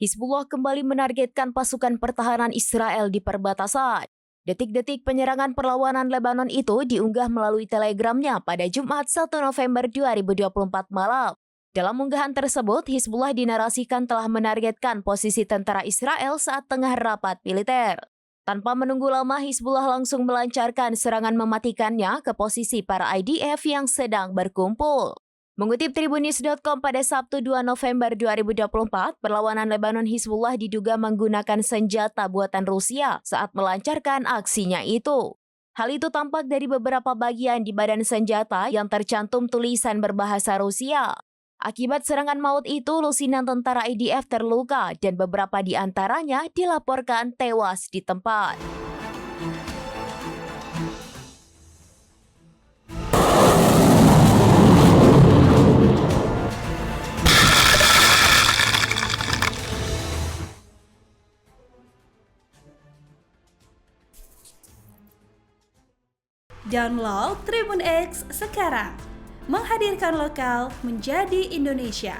Hizbullah kembali menargetkan pasukan pertahanan Israel di perbatasan. Detik-detik penyerangan perlawanan Lebanon itu diunggah melalui telegramnya pada Jumat 1 November 2024 malam. Dalam unggahan tersebut, Hizbullah dinarasikan telah menargetkan posisi tentara Israel saat tengah rapat militer. Tanpa menunggu lama, Hizbullah langsung melancarkan serangan mematikannya ke posisi para IDF yang sedang berkumpul. Mengutip Tribunnews.com pada Sabtu 2 November 2024, perlawanan Lebanon Hizbullah diduga menggunakan senjata buatan Rusia saat melancarkan aksinya itu. Hal itu tampak dari beberapa bagian di badan senjata yang tercantum tulisan berbahasa Rusia. Akibat serangan maut itu, lusinan tentara IDF terluka dan beberapa di antaranya dilaporkan tewas di tempat. Download Tribun X sekarang, menghadirkan lokal menjadi Indonesia.